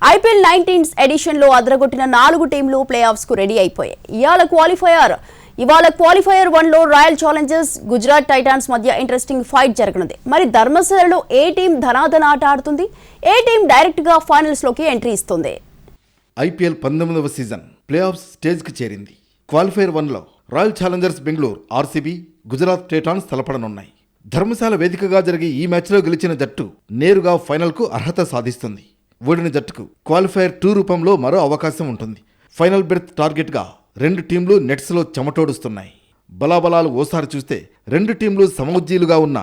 IPL 19th edition లో అదరగొట్టిన 4 టీంలు play offs కు రెడీ అయిపోయాయి. ఇవాళ క్వాలిఫైయర్ 1 లో రాయల్ ఛాలెంజర్స్ గుజరాత్ టైటాన్స్ మధ్య ఇంట్రెస్టింగ్ ఫైట్ జరగనుంది. మరి ధర్మశాలలో ఏ టీం ధనాధన ఆట ఆడుతుంది, ఏ టీం డైరెక్ట్ గా ఫైనల్స్ లోకి ఎంట్రీ ఇస్తుంది? ఐపీఎల్ 19వ సీజన్ ప్లే ఆఫ్ స్టేజ్ కి చేరింది. క్వాలిఫైర్ 1 లో royal challengers Bengaluru RCB Gujarat titans తలపడనున్నాయి. ధర్మశాల వేదికగా జరిగే ఈ మ్యాచ్లో గెలిచిన జట్టు నేరుగా ఫైనల్కు అర్హత సాధిస్తుంది. ఓడిన జట్టుకు క్వాలిఫైర్ 2 రూపంలో మరో అవకాశం ఉంటుంది. ఫైనల్ బెర్త్ టార్గెట్గా 2 టీంలు నెట్స్లో చెమటోడుస్తున్నాయి. బలాబలాలు ఓసారి చూస్తే 2 టీంలు సమవుజ్జీలుగా ఉన్న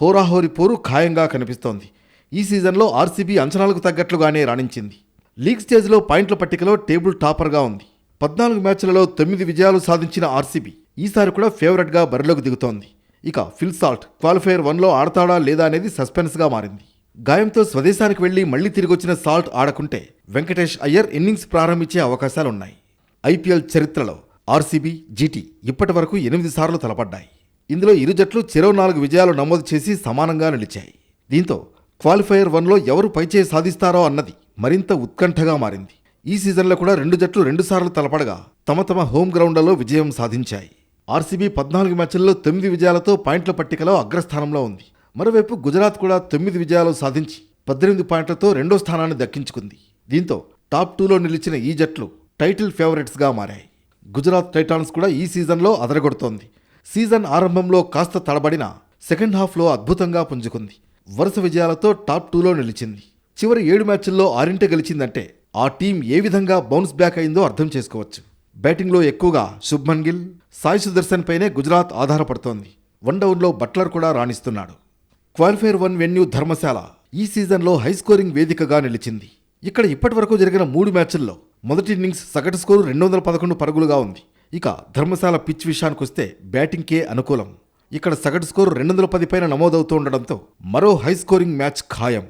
హోరాహోరీ పోరు ఖాయంగా కనిపిస్తోంది. ఈ సీజన్లో ఆర్సీబీ అంచనాలకు తగ్గట్లుగానే రాణించింది. లీగ్ స్టేజ్లో పాయింట్ల పట్టికలో టేబుల్ టాపర్గా ఉంది. 14 మ్యాచ్లలో 9 విజయాలు సాధించిన ఆర్సీబీ ఈసారి కూడా ఫేవరెట్గా బరిలోకి దిగుతోంది. ఇక ఫిల్ సాల్ట్ క్వాలిఫైర్ 1లో ఆడతాడా లేదా అనేది సస్పెన్స్గా మారింది. గాయంతో స్వదేశానికి వెళ్లి మళ్లీ తిరిగొచ్చిన సాల్ట్ ఆడకుంటే వెంకటేష్ అయ్యర్ ఇన్నింగ్స్ ప్రారంభించే అవకాశాలున్నాయి. ఐపీఎల్ చరిత్రలో ఆర్సీబీ, జీటీ ఇప్పటి వరకు 8 సార్లు తలపడ్డాయి. ఇందులో ఇరు జట్లు చెరో 4 విజయాలు నమోదు చేసి సమానంగా నిలిచాయి. దీంతో క్వాలిఫైయర్ 1లో ఎవరు పైచేయి సాధిస్తారో అన్నది మరింత ఉత్కంఠగా మారింది. ఈ సీజన్లో కూడా 2 జట్లు 2 సార్లు తలపడగా తమ హోమ్ గ్రౌండ్లలో విజయం సాధించాయి. ఆర్సీబీ 14 మ్యాచ్ల్లో 9 విజయాలతో పాయింట్ల పట్టికలో అగ్రస్థానంలో ఉంది. మరోవైపు గుజరాత్ కూడా 9 విజయాలు సాధించి 18 పాయింట్లతో 2వ స్థానాన్ని దక్కించుకుంది. దీంతో టాప్ 2లో నిలిచిన ఈ జట్లు టైటిల్ ఫేవరెట్స్గా మారాయి. గుజరాత్ టైటాన్స్ కూడా ఈ సీజన్లో అదరగొడుతోంది. సీజన్ ఆరంభంలో కాస్త తడబడిన సెకండ్ హాఫ్లో అద్భుతంగా పుంజుకుంది. వరుస విజయాలతో టాప్ 2లో నిలిచింది. చివరి 7 మ్యాచ్ల్లో 6 గెలిచిందంటే ఆ టీం ఏ విధంగా బౌన్స్ బ్యాక్ అయిందో అర్థం చేసుకోవచ్చు. బ్యాటింగ్లో ఎక్కువగా శుభ్మన్ గిల్, సాయి సుదర్శన్ పైనే గుజరాత్ ఆధారపడుతోంది. 1 డౌన్లో బట్లర్ కూడా రాణిస్తున్నాడు. క్వాలిఫైర్ 1 వెన్యూ ధర్మశాల ఈ సీజన్లో హై స్కోరింగ్ వేదికగా నిలిచింది. ఇక్కడ ఇప్పటి వరకు జరిగిన 3 మ్యాచ్ల్లో మొదటి ఇన్నింగ్స్ సగటు స్కోరు 211 పరుగులుగా ఉంది. ఇక ధర్మశాల పిచ్ విషయానికొస్తే బ్యాటింగ్కే అనుకూలం. ఇక్కడ సగటు స్కోరు 210 పైన నమోదవుతూ ఉండడంతో మరో హై స్కోరింగ్ మ్యాచ్ ఖాయం.